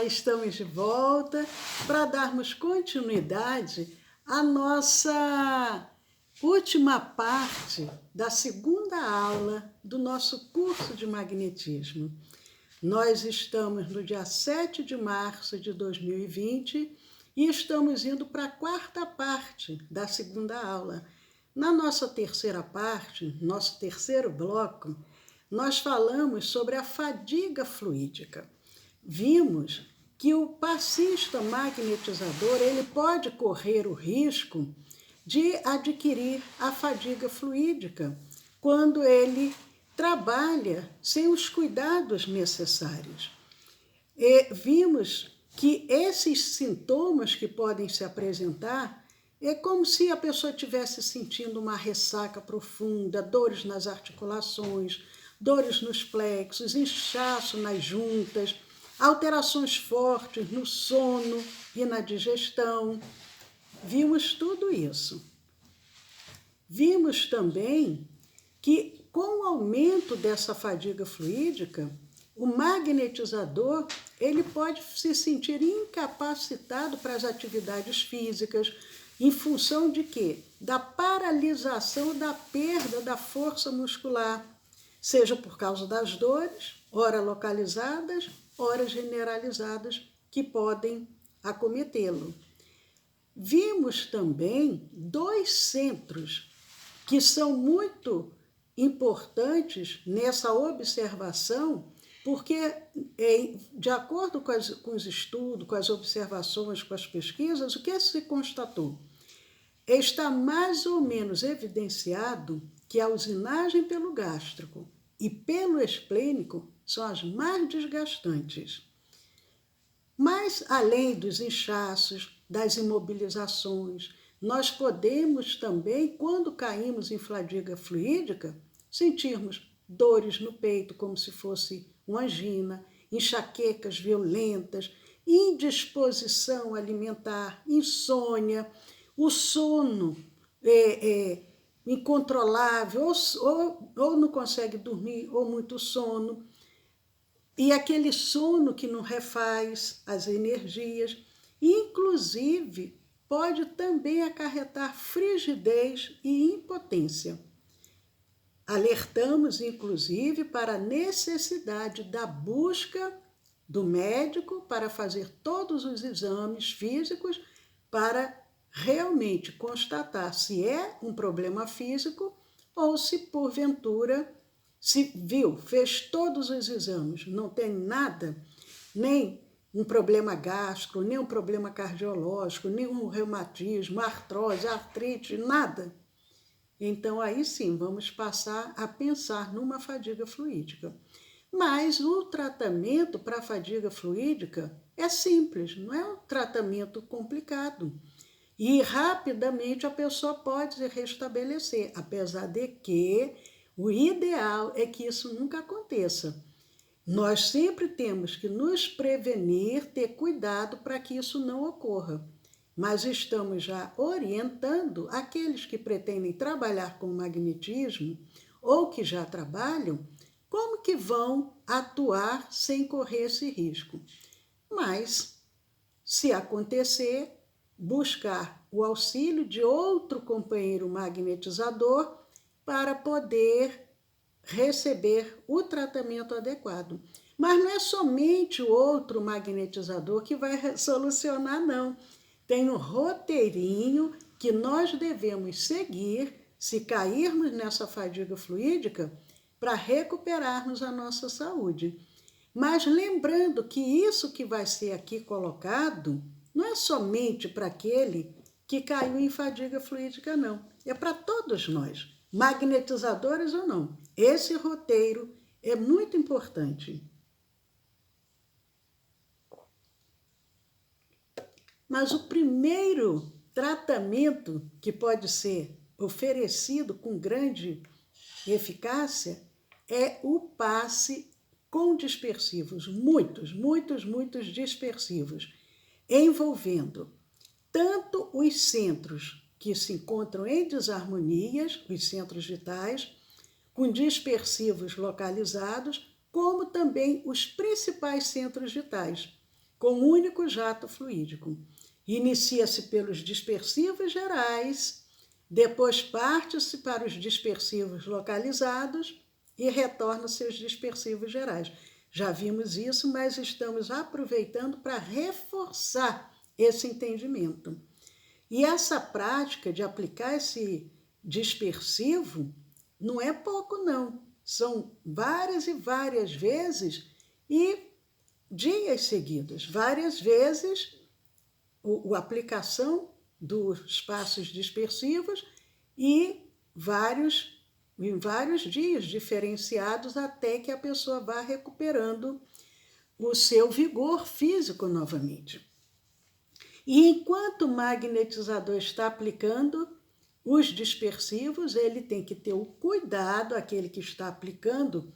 Olá, estamos de volta para darmos continuidade à nossa última parte da segunda aula do nosso curso de magnetismo. Nós estamos no dia 7 de março de 2020 e estamos indo para a quarta parte da segunda aula. Na nossa terceira parte, nosso terceiro bloco, nós falamos sobre a fadiga fluídica. Vimos que o passista magnetizador ele pode correr o risco de adquirir a fadiga fluídica quando ele trabalha sem os cuidados necessários. E vimos que esses sintomas que podem se apresentar é como se a pessoa estivesse sentindo uma ressaca profunda, dores nas articulações, dores nos plexos, inchaço nas juntas, alterações fortes no sono e na digestão. Vimos tudo isso. Vimos também que, com o aumento dessa fadiga fluídica, o magnetizador ele pode se sentir incapacitado para as atividades físicas, em função de quê? Da paralisação, da perda da força muscular, seja por causa das dores, ora localizadas, ora generalizadas, que podem acometê-lo. Vimos também dois centros que são muito importantes nessa observação, porque, de acordo com os estudos, com as observações, com as pesquisas, o que se constatou? Está mais ou menos evidenciado que a usinagem pelo gástrico e pelo esplênico são as mais desgastantes. Mas, além dos inchaços, das imobilizações, nós podemos também, quando caímos em fadiga fluídica, sentirmos dores no peito, como se fosse uma angina, enxaquecas violentas, indisposição alimentar, insônia, o sono incontrolável, ou não consegue dormir, ou muito sono, e aquele sono que não refaz as energias, inclusive pode também acarretar frigidez e impotência. Alertamos, inclusive, para a necessidade da busca do médico para fazer todos os exames físicos para realmente constatar se é um problema físico ou se, porventura, fez todos os exames, não tem nada, nem um problema gástrico, nem um problema cardiológico, nem um reumatismo, artrose, artrite, nada. Então, aí sim, vamos passar a pensar numa fadiga fluídica. Mas o tratamento para a fadiga fluídica é simples, não é um tratamento complicado. E rapidamente a pessoa pode se restabelecer, apesar de que o ideal é que isso nunca aconteça. Nós sempre temos que nos prevenir, ter cuidado para que isso não ocorra. Mas estamos já orientando aqueles que pretendem trabalhar com magnetismo ou que já trabalham, como que vão atuar sem correr esse risco. Mas, se acontecer, buscar o auxílio de outro companheiro magnetizador para poder receber o tratamento adequado. Mas não é somente o outro magnetizador que vai solucionar, não. Tem um roteirinho que nós devemos seguir se cairmos nessa fadiga fluídica para recuperarmos a nossa saúde. Mas lembrando que isso que vai ser aqui colocado não é somente para aquele que caiu em fadiga fluídica, não. É para todos nós, magnetizadores ou não. Esse roteiro é muito importante. Mas o primeiro tratamento que pode ser oferecido com grande eficácia é o passe com dispersivos, muitos dispersivos, envolvendo tanto os centros que se encontram em desarmonias, os centros vitais, com dispersivos localizados, como também os principais centros vitais, com um único jato fluídico. Inicia-se pelos dispersivos gerais, depois parte-se para os dispersivos localizados e retorna-se aos dispersivos gerais. Já vimos isso, mas estamos aproveitando para reforçar esse entendimento. E essa prática de aplicar esse dispersivo não é pouco, não. São várias e várias vezes e dias seguidos. Várias vezes a aplicação dos passos dispersivos e em vários dias diferenciados até que a pessoa vá recuperando o seu vigor físico novamente. E enquanto o magnetizador está aplicando os dispersivos, ele tem que ter o cuidado, aquele que está aplicando,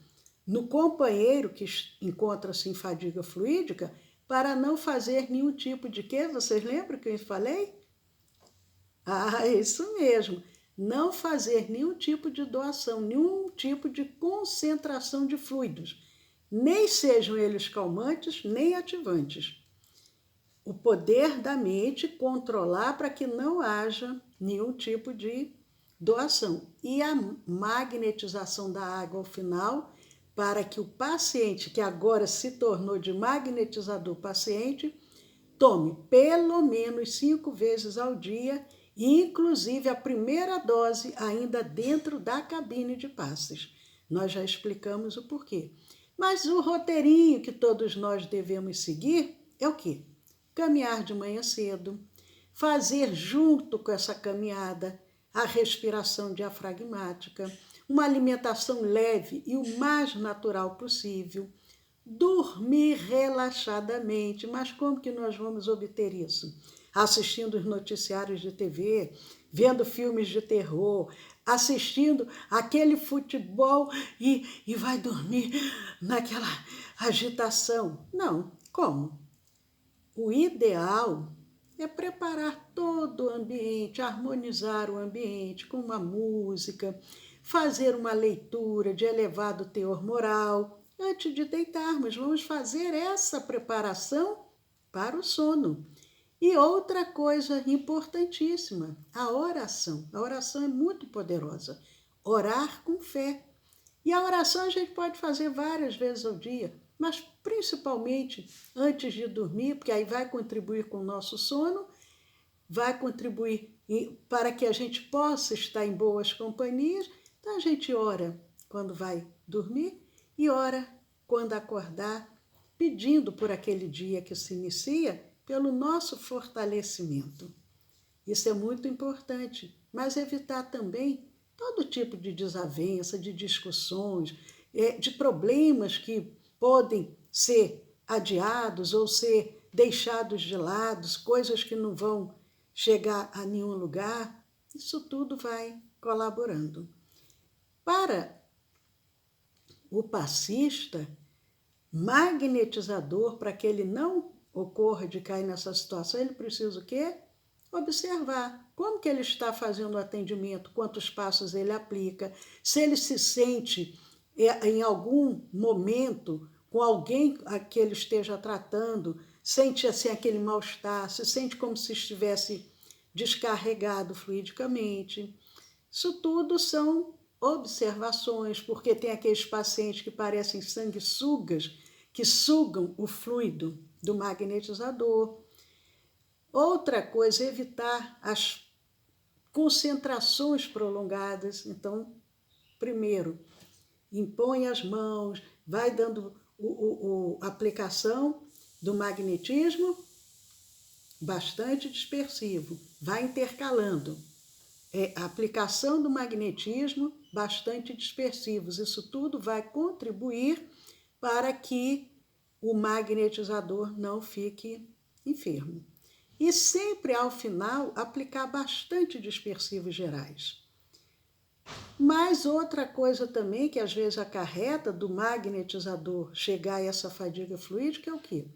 no companheiro que encontra-se em fadiga fluídica, para não fazer nenhum tipo de quê? Vocês lembram que eu falei? Isso mesmo. Não fazer nenhum tipo de doação, nenhum tipo de concentração de fluidos, nem sejam eles calmantes, nem ativantes. O poder da mente controlar para que não haja nenhum tipo de doação. E a magnetização da água ao final, para que o paciente, que agora se tornou de magnetizador paciente, tome pelo menos 5 vezes ao dia, inclusive a primeira dose ainda dentro da cabine de passes. Nós já explicamos o porquê. Mas o roteirinho que todos nós devemos seguir é o quê? Caminhar de manhã cedo, fazer junto com essa caminhada a respiração diafragmática, uma alimentação leve e o mais natural possível, dormir relaxadamente. Mas como que nós vamos obter isso? Assistindo os noticiários de TV, vendo filmes de terror, assistindo aquele futebol e vai dormir naquela agitação. Não, como? O ideal é preparar todo o ambiente, harmonizar o ambiente com uma música, fazer uma leitura de elevado teor moral. Antes de deitarmos, vamos fazer essa preparação para o sono. E outra coisa importantíssima, a oração. A oração é muito poderosa. Orar com fé. E a oração a gente pode fazer várias vezes ao dia, mas principalmente antes de dormir, porque aí vai contribuir com o nosso sono, vai contribuir para que a gente possa estar em boas companhias. Então a gente ora quando vai dormir e ora quando acordar, pedindo por aquele dia que se inicia, pelo nosso fortalecimento. Isso é muito importante, mas evitar também todo tipo de desavença, de discussões, de problemas que podem ser adiados ou ser deixados de lado, coisas que não vão chegar a nenhum lugar. Isso tudo vai colaborando. Para o passista, magnetizador, para que ele não ocorra de cair nessa situação, ele precisa o quê? Observar como que ele está fazendo o atendimento, quantos passos ele aplica, se ele se sente em algum momento com alguém a que ele esteja tratando, sente assim aquele mal-estar, se sente como se estivesse descarregado fluidicamente. Isso tudo são observações, porque tem aqueles pacientes que parecem sanguessugas, que sugam o fluido do magnetizador. Outra coisa, evitar as concentrações prolongadas. Então, primeiro, impõe as mãos, vai dando a aplicação do magnetismo, bastante dispersivo, vai intercalando. A aplicação do magnetismo, bastante dispersivos. Isso tudo vai contribuir para que o magnetizador não fique enfermo. E sempre, ao final, aplicar bastante dispersivos gerais. Mas outra coisa também que às vezes acarreta do magnetizador chegar a essa fadiga fluídica é o quê?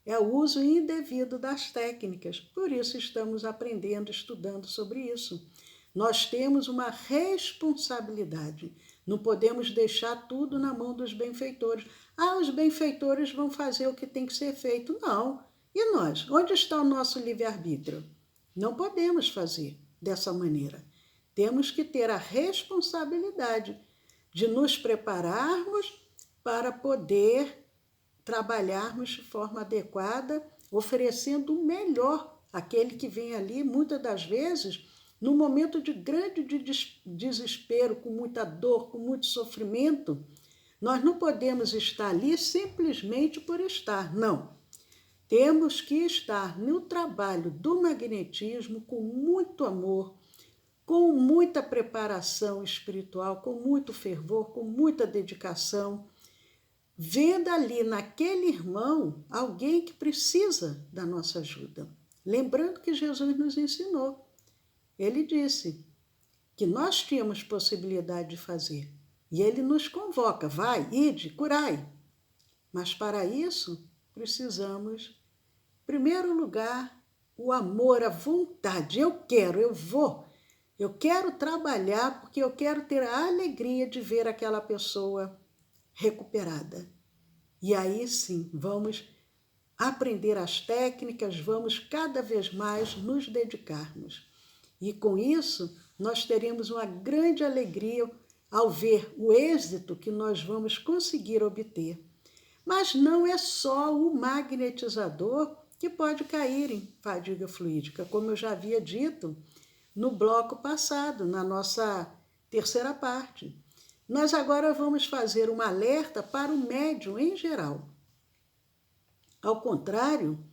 É o uso indevido das técnicas. Por isso estamos aprendendo, estudando sobre isso. Nós temos uma responsabilidade. Não podemos deixar tudo na mão dos benfeitores. Os benfeitores vão fazer o que tem que ser feito. Não. E nós? Onde está o nosso livre-arbítrio? Não podemos fazer dessa maneira. Temos que ter a responsabilidade de nos prepararmos para poder trabalharmos de forma adequada, oferecendo o melhor àquele que vem ali, muitas das vezes, num momento de grande desespero, com muita dor, com muito sofrimento. Nós não podemos estar ali simplesmente por estar, não. Temos que estar no trabalho do magnetismo com muito amor, com muita preparação espiritual, com muito fervor, com muita dedicação, vendo ali naquele irmão alguém que precisa da nossa ajuda. Lembrando que Jesus nos ensinou. Ele disse que nós tínhamos possibilidade de fazer. E ele nos convoca, vai, ide, curai. Mas para isso, precisamos, em primeiro lugar, o amor, a vontade. Eu quero, eu vou. Eu quero trabalhar porque eu quero ter a alegria de ver aquela pessoa recuperada. E aí sim, vamos aprender as técnicas, vamos cada vez mais nos dedicarmos. E com isso, nós teremos uma grande alegria ao ver o êxito que nós vamos conseguir obter. Mas não é só o magnetizador que pode cair em fadiga fluídica, como eu já havia dito no bloco passado, na nossa terceira parte. Nós agora vamos fazer um alerta para o médium em geral. Ao contrário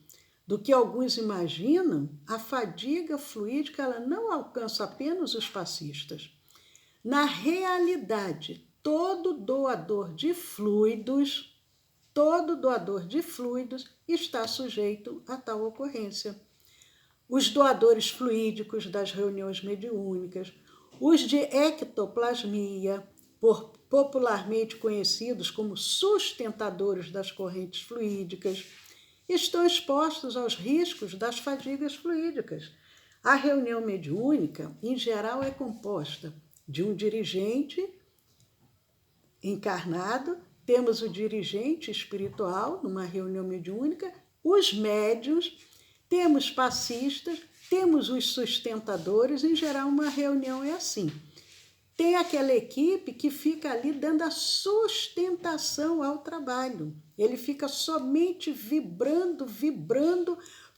do que alguns imaginam, a fadiga fluídica ela não alcança apenas os passistas. Na realidade, todo doador de fluidos está sujeito a tal ocorrência. Os doadores fluídicos das reuniões mediúnicas, os de ectoplasmia, popularmente conhecidos como sustentadores das correntes fluídicas, estão expostos aos riscos das fadigas fluídicas. A reunião mediúnica, em geral, é composta de um dirigente encarnado, temos o dirigente espiritual numa reunião mediúnica, os médiuns, temos passistas, temos os sustentadores, em geral uma reunião é assim. Tem aquela equipe que fica ali dando a sustentação ao trabalho. Ele fica somente vibrando,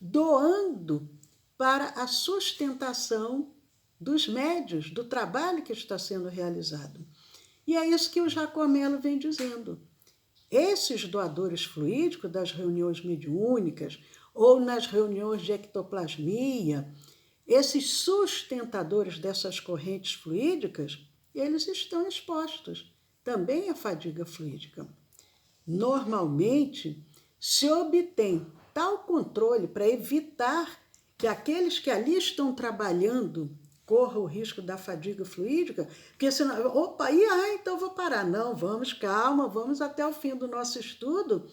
doando para a sustentação dos médios, do trabalho que está sendo realizado. E é isso que o Jacomelo vem dizendo. Esses doadores fluídicos das reuniões mediúnicas ou nas reuniões de ectoplasmia, esses sustentadores dessas correntes fluídicas, eles estão expostos também à fadiga fluídica. Normalmente, se obtém tal controle para evitar que aqueles que ali estão trabalhando corram o risco da fadiga fluídica, porque senão, então vou parar. Não, vamos, calma, vamos até o fim do nosso estudo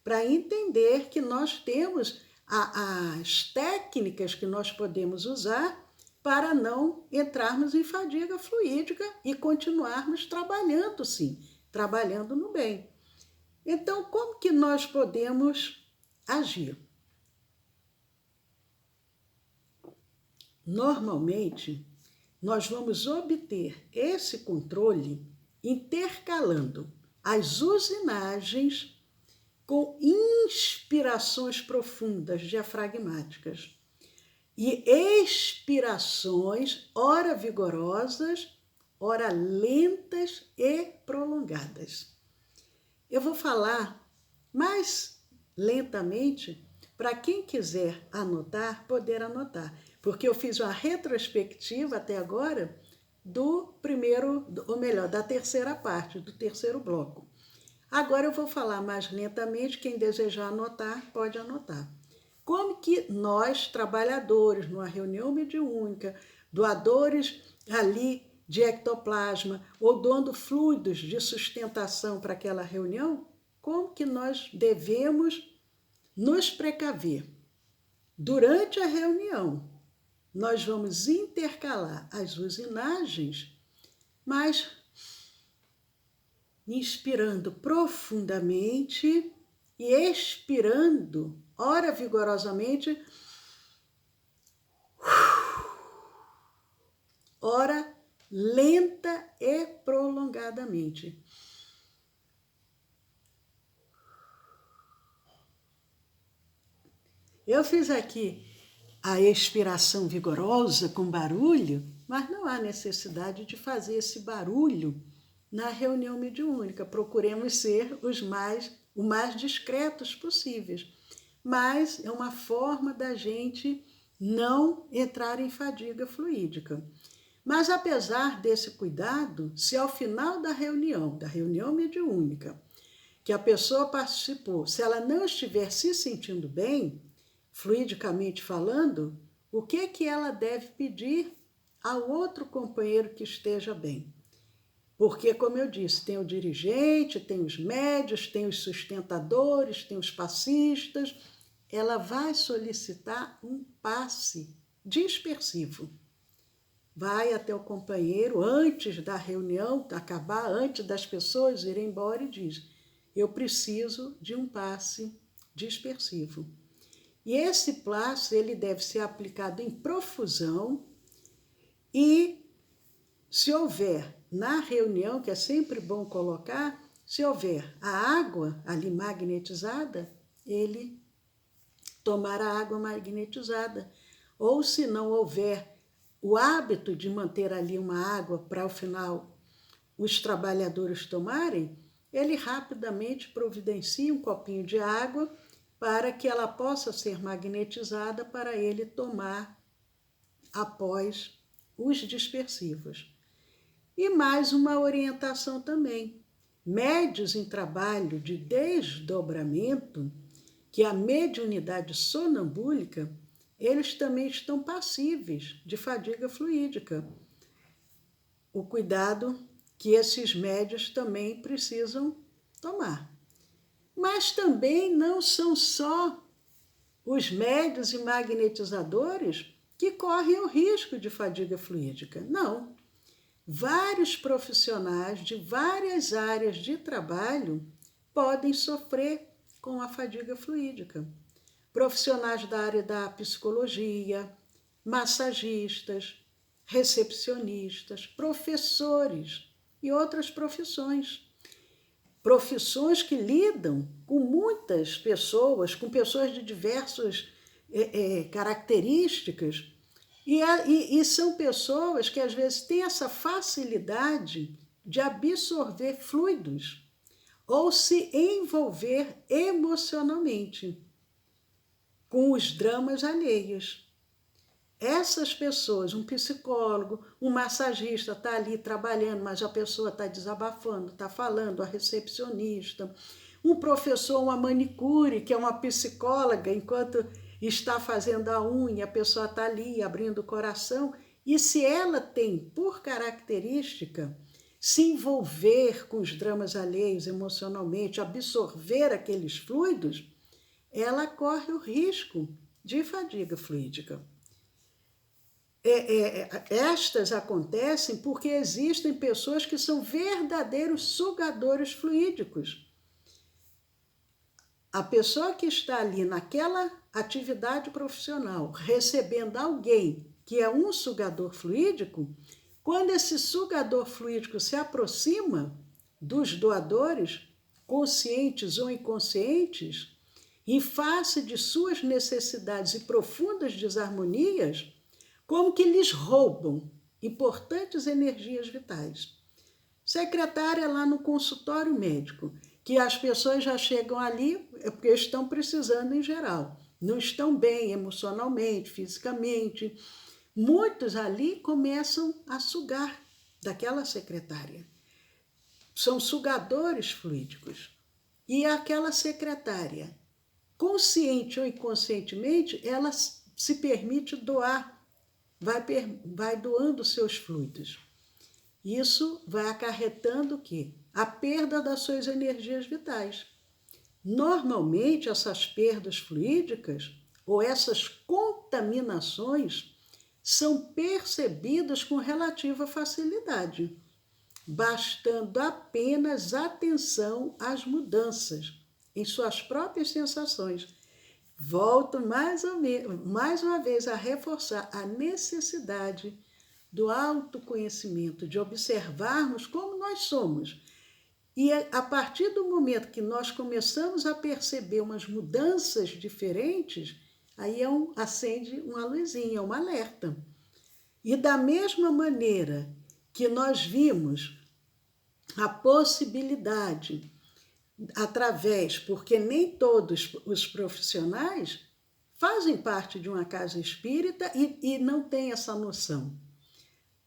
para entender que nós temos as técnicas que nós podemos usar para não entrarmos em fadiga fluídica e continuarmos trabalhando, sim, trabalhando no bem. Então, como que nós podemos agir? Normalmente, nós vamos obter esse controle intercalando as usinagens com inspirações profundas, diafragmáticas, e expirações, ora vigorosas, ora lentas e prolongadas. Eu vou falar mais lentamente para quem quiser anotar, poder anotar, porque eu fiz uma retrospectiva até agora do primeiro, ou melhor, da terceira parte, do terceiro bloco. Agora eu vou falar mais lentamente, quem desejar anotar, pode anotar. Como que nós, trabalhadores, numa reunião mediúnica, doadores ali de ectoplasma ou doando fluidos de sustentação para aquela reunião, como que nós devemos nos precaver? Durante a reunião, nós vamos intercalar as usinagens, mas inspirando profundamente e expirando ora vigorosamente, ora lenta e prolongadamente. Eu fiz aqui a expiração vigorosa com barulho, mas não há necessidade de fazer esse barulho na reunião mediúnica. Procuremos ser o mais discretos possíveis. Mas é uma forma da gente não entrar em fadiga fluídica. Mas apesar desse cuidado, se ao final da reunião mediúnica, que a pessoa participou, se ela não estiver se sentindo bem, fluidicamente falando, o que ela deve pedir ao outro companheiro que esteja bem? Porque, como eu disse, tem o dirigente, tem os médios, tem os sustentadores, tem os passistas. Ela vai solicitar um passe dispersivo. Vai até o companheiro antes da reunião acabar, antes das pessoas irem embora e diz: eu preciso de um passe dispersivo. E esse passe ele deve ser aplicado em profusão e, se houver na reunião, que é sempre bom colocar, se houver a água ali magnetizada, ele tomar a água magnetizada. Ou se não houver o hábito de manter ali uma água para, ao final, os trabalhadores tomarem, ele rapidamente providencia um copinho de água para que ela possa ser magnetizada para ele tomar após os dispersivos. E mais uma orientação também. Médios em trabalho de desdobramento, que é a mediunidade sonambúlica, eles também estão passíveis de fadiga fluídica. O cuidado que esses médios também precisam tomar. Mas também não são só os médios e magnetizadores que correm o risco de fadiga fluídica. Não. Vários profissionais de várias áreas de trabalho podem sofrer com a fadiga fluídica. Profissionais da área da psicologia, massagistas, recepcionistas, professores e outras profissões. Profissões que lidam com muitas pessoas, com pessoas de diversas características, e são pessoas que às vezes têm essa facilidade de absorver fluidos ou se envolver emocionalmente com os dramas alheios. Essas pessoas, um psicólogo, um massagista está ali trabalhando, mas a pessoa está desabafando, está falando, a recepcionista, um professor, uma manicure, que é uma psicóloga, enquanto está fazendo a unha, a pessoa está ali abrindo o coração, e se ela tem por característica se envolver com os dramas alheios emocionalmente, absorver aqueles fluidos, ela corre o risco de fadiga fluídica. Estas acontecem porque existem pessoas que são verdadeiros sugadores fluídicos. A pessoa que está ali naquela atividade profissional, recebendo alguém que é um sugador fluídico, quando esse sugador fluídico se aproxima dos doadores, conscientes ou inconscientes, em face de suas necessidades e profundas desarmonias, como que lhes roubam importantes energias vitais. Secretária lá no consultório médico, que as pessoas já chegam ali porque estão precisando em geral, não estão bem emocionalmente, fisicamente. Muitos ali começam a sugar daquela secretária. São sugadores fluídicos. E aquela secretária, consciente ou inconscientemente, ela se permite doar, vai doando seus fluidos. Isso vai acarretando o quê? A perda das suas energias vitais. Normalmente, essas perdas fluídicas ou essas contaminações são percebidas com relativa facilidade, bastando apenas atenção às mudanças em suas próprias sensações. volto mais uma vez a reforçar a necessidade do autoconhecimento, de observarmos como nós somos. E a partir do momento que nós começamos a perceber umas mudanças diferentes, aí acende uma luzinha, um alerta. E da mesma maneira que nós vimos a possibilidade, porque nem todos os profissionais fazem parte de uma casa espírita e não têm essa noção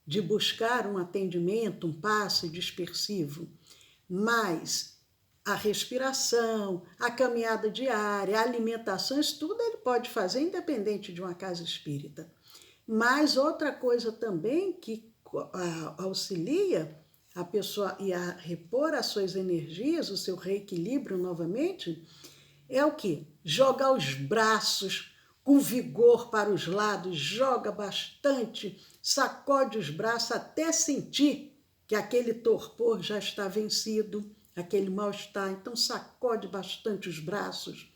de buscar um atendimento, um passe dispersivo, mas a respiração, a caminhada diária, a alimentação, isso tudo ele pode fazer independente de uma casa espírita. Mas outra coisa também que auxilia a pessoa a repor as suas energias, o seu reequilíbrio novamente, é o quê? Jogar os braços com vigor para os lados, joga bastante, sacode os braços até sentir que aquele torpor já está vencido, aquele mal-estar. Então sacode bastante os braços.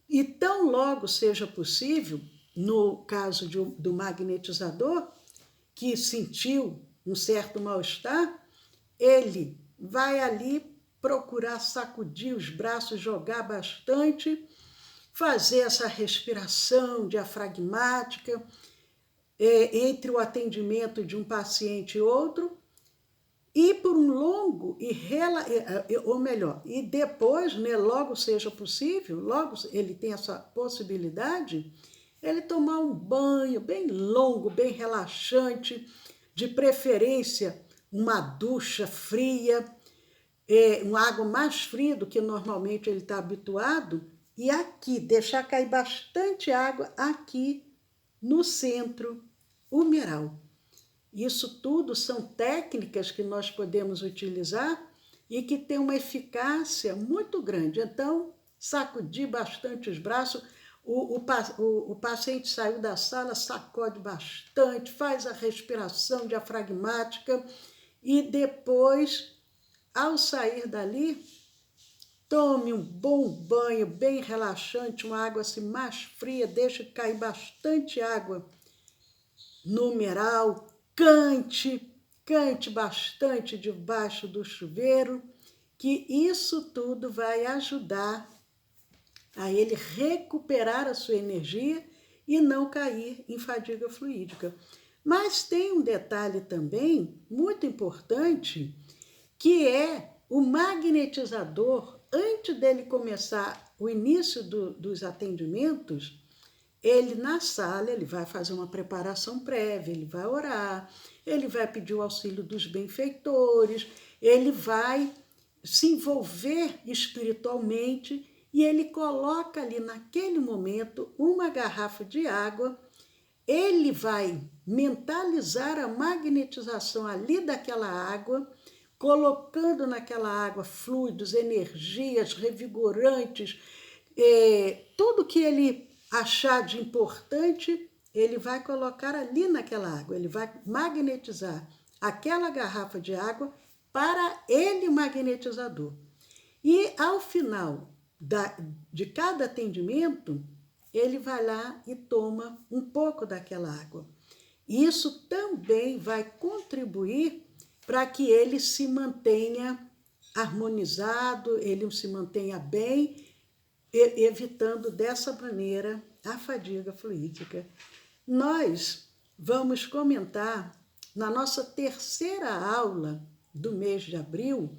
E tão logo seja possível, no caso do magnetizador, que sentiu um certo mal-estar, ele vai ali procurar sacudir os braços, jogar bastante, fazer essa respiração diafragmática entre o atendimento de um paciente e outro, e por um longo, e depois, né, logo seja possível, logo ele tem essa possibilidade, ele tomar um banho bem longo, bem relaxante, de preferência uma ducha fria, uma água mais fria do que normalmente ele está habituado, e aqui, deixar cair bastante água aqui no centro umeral. Isso tudo são técnicas que nós podemos utilizar e que tem uma eficácia muito grande. Então, sacudir bastante os braços. O paciente saiu da sala, sacode bastante, faz a respiração diafragmática e depois, ao sair dali, tome um bom banho bem relaxante, uma água assim mais fria, deixe cair bastante água no umeral, cante bastante debaixo do chuveiro, que isso tudo vai ajudar a ele recuperar a sua energia e não cair em fadiga fluídica. Mas tem um detalhe também muito importante, que é o magnetizador, antes dele começar o início dos atendimentos, ele na sala, ele vai fazer uma preparação prévia, ele vai orar, ele vai pedir o auxílio dos benfeitores, ele vai se envolver espiritualmente e ele coloca ali naquele momento uma garrafa de água, ele vai mentalizar a magnetização ali daquela água, colocando naquela água fluidos, energias revigorantes, tudo que ele achar de importante, ele vai colocar ali naquela água, ele vai magnetizar aquela garrafa de água para ele magnetizador. E ao final de cada atendimento, ele vai lá e toma um pouco daquela água. Isso também vai contribuir para que ele se mantenha harmonizado, ele se mantenha bem, evitando dessa maneira a fadiga fluídica. Nós vamos comentar na nossa terceira aula do mês de abril,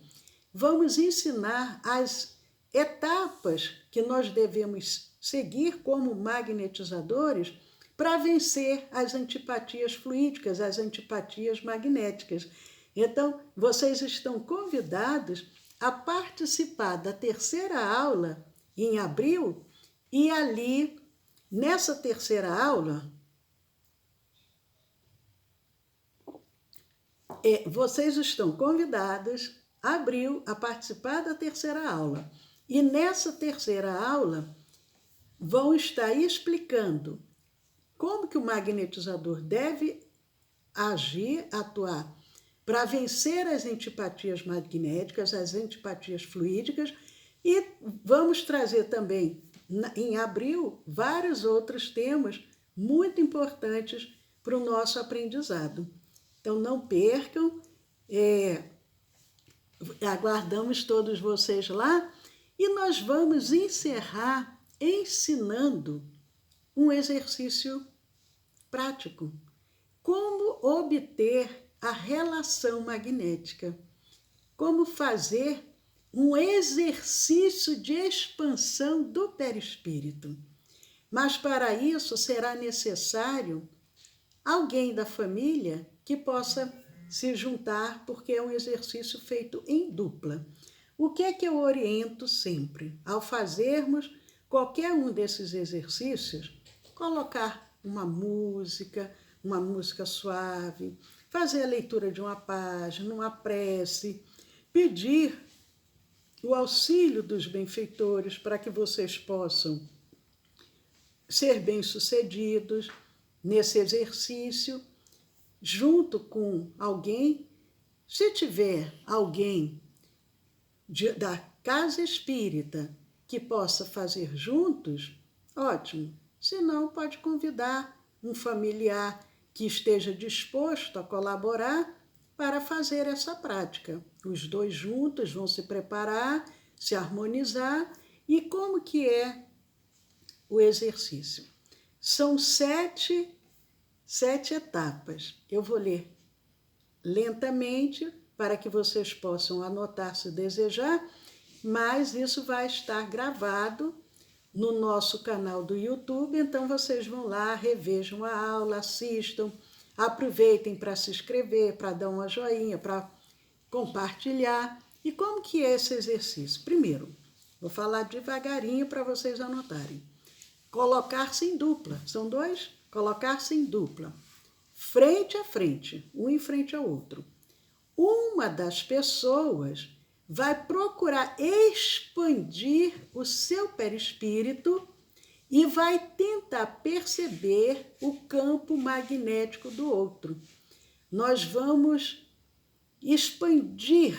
vamos ensinar as etapas que nós devemos seguir como magnetizadores para vencer as antipatias fluídicas, as antipatias magnéticas. Então, vocês estão convidados a participar da terceira aula em abril, e ali, nessa terceira aula, vocês estão convidados abril a participar da terceira aula. E nessa terceira aula, vão estar explicando como que o magnetizador deve agir, atuar, para vencer as antipatias magnéticas, as antipatias fluídicas, e vamos trazer também em abril, vários outros temas muito importantes para o nosso aprendizado. Então, não percam, aguardamos todos vocês lá e nós vamos encerrar ensinando um exercício prático. Como obter a relação magnética? Como fazer um exercício de expansão do perispírito? Mas para isso será necessário alguém da família que possa se juntar, porque é um exercício feito em dupla. O que é que eu oriento sempre? Ao fazermos qualquer um desses exercícios, colocar uma música suave, fazer a leitura de uma página, uma prece, pedir o auxílio dos benfeitores para que vocês possam ser bem-sucedidos nesse exercício, junto com alguém. Se tiver alguém da casa espírita que possa fazer juntos, ótimo. Se não, pode convidar um familiar que esteja disposto a colaborar para fazer essa prática. Os dois juntos vão se preparar, se harmonizar. E como que é o exercício? São sete etapas. Eu vou ler lentamente para que vocês possam anotar se desejar, mas isso vai estar gravado no nosso canal do YouTube, então vocês vão lá, revejam a aula, assistam, aproveitem para se inscrever, para dar uma joinha, para compartilhar. E como que é esse exercício? Primeiro, vou falar devagarinho para vocês anotarem. Colocar-se em dupla, são dois? Colocar-se em dupla, frente a frente, um em frente ao outro. Uma das pessoas vai procurar expandir o seu perispírito e vai tentar perceber o campo magnético do outro. Nós vamos expandir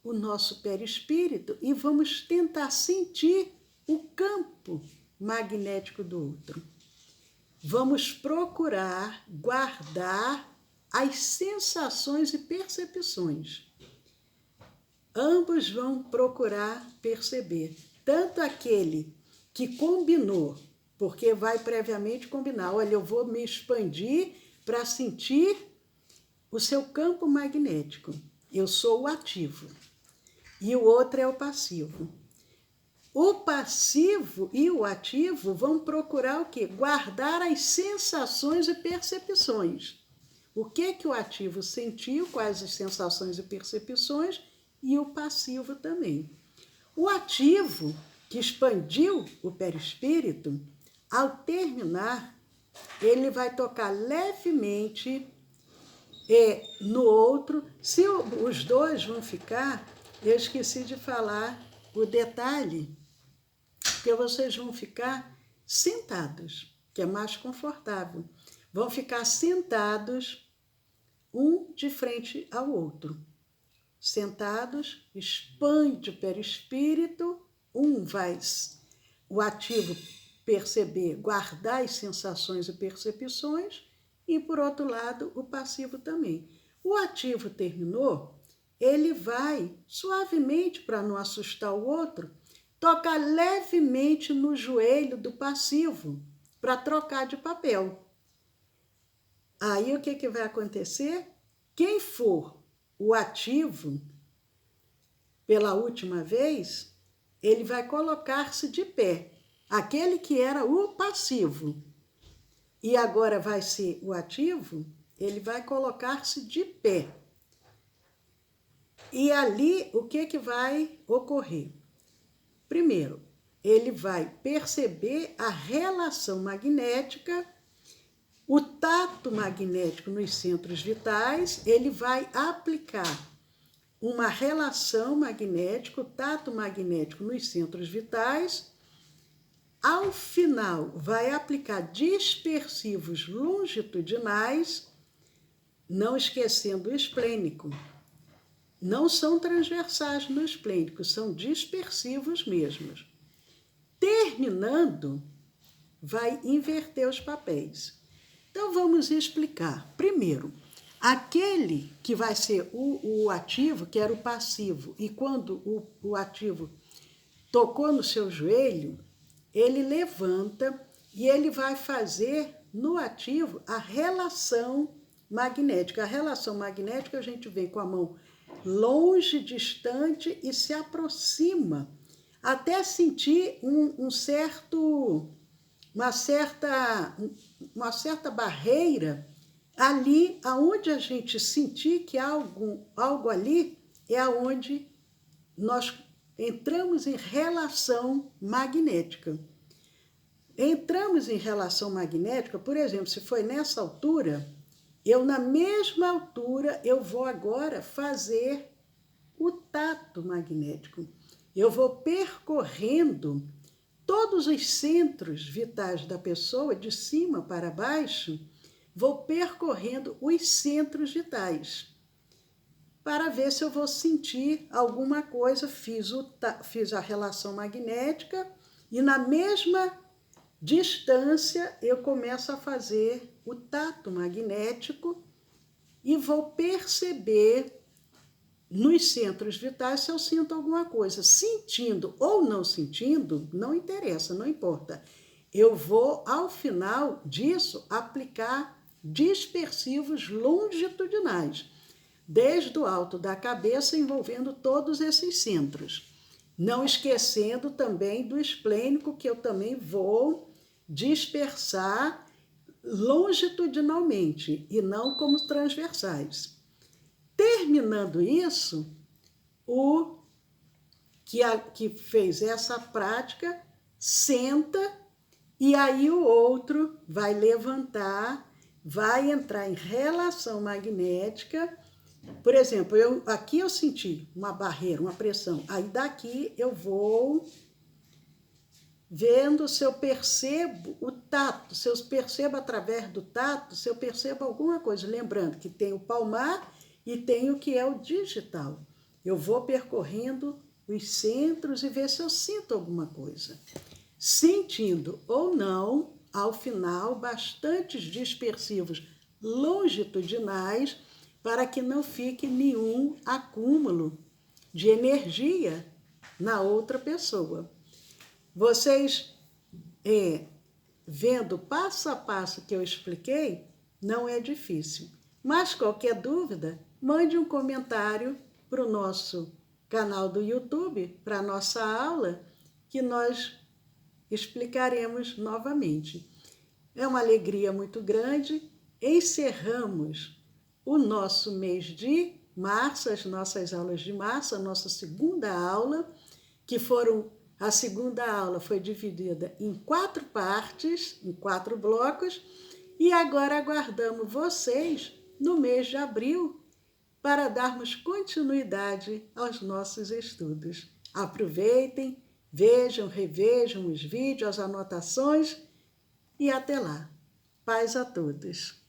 o nosso perispírito e vamos tentar sentir o campo magnético do outro. Vamos procurar guardar as sensações e percepções. Ambos vão procurar perceber, tanto aquele que combinou, porque vai previamente combinar, olha, eu vou me expandir para sentir o seu campo magnético. Eu sou o ativo. E o outro é o passivo. O passivo e o ativo vão procurar o quê? Guardar as sensações e percepções. O que o ativo sentiu, quais as sensações e percepções, e o passivo também. O ativo, que expandiu o perispírito, ao terminar, ele vai tocar levemente no outro. Se os dois vão ficar, eu esqueci de falar o detalhe, que vocês vão ficar sentados, que é mais confortável. Vão ficar sentados, um de frente ao outro. Sentados, expande o perispírito, o ativo perceber, guardar as sensações e percepções, e por outro lado, o passivo também. O ativo terminou, ele vai suavemente, para não assustar o outro, tocar levemente no joelho do passivo, para trocar de papel. Aí o que vai acontecer? Quem for o ativo, pela última vez, ele vai colocar-se de pé. Aquele que era o passivo e agora vai ser o ativo, ele vai colocar-se de pé. E ali, o que vai ocorrer? Primeiro, ele vai perceber a relação magnética, o tato magnético nos centros vitais, ele vai aplicar uma relação magnética, o tato magnético nos centros vitais. Ao final, vai aplicar dispersivos longitudinais, não esquecendo o esplênico. Não são transversais no esplênico, são dispersivos mesmos. Terminando, vai inverter os papéis. Então, vamos explicar. Primeiro, aquele que vai ser o ativo, que era o passivo, e quando o ativo tocou no seu joelho, ele levanta e ele vai fazer no ativo a relação magnética. A relação magnética a gente vem com a mão longe, distante e se aproxima até sentir uma certa barreira ali, aonde a gente sentir que algo ali é aonde nós entramos em relação magnética. Entramos em relação magnética, por exemplo, se foi nessa altura, na mesma altura, eu vou agora fazer o tato magnético. Eu vou percorrendo todos os centros vitais da pessoa, de cima para baixo, vou percorrendo os centros vitais para ver se eu vou sentir alguma coisa. Fiz a relação magnética e na mesma distância eu começo a fazer o tato magnético e vou perceber nos centros vitais se eu sinto alguma coisa. Sentindo ou não sentindo, não interessa, não importa. Eu vou, ao final disso, aplicar dispersivos longitudinais, desde o alto da cabeça, envolvendo todos esses centros. Não esquecendo também do esplênico, que eu também vou dispersar longitudinalmente e não como transversais. Terminando isso, o que fez essa prática senta e aí o outro vai levantar, vai entrar em relação magnética. Por exemplo, aqui eu senti uma barreira, uma pressão. Aí daqui eu vou vendo se eu percebo o tato, se eu percebo através do tato, se eu percebo alguma coisa. Lembrando que tem o palmar e tem o que é o digital. Eu vou percorrendo os centros e ver se eu sinto alguma coisa. Sentindo ou não, ao final, bastantes dispersivos longitudinais para que não fique nenhum acúmulo de energia na outra pessoa. Vocês, vendo passo a passo que eu expliquei, não é difícil. Mas qualquer dúvida, mande um comentário para o nosso canal do YouTube, para a nossa aula, que nós explicaremos novamente. É uma alegria muito grande. Encerramos o nosso mês de março, as nossas aulas de março, a nossa segunda aula, a segunda aula foi dividida em 4 partes, em 4 blocos, e agora aguardamos vocês no mês de abril para darmos continuidade aos nossos estudos. Aproveitem, vejam, revejam os vídeos, as anotações e até lá. Paz a todos!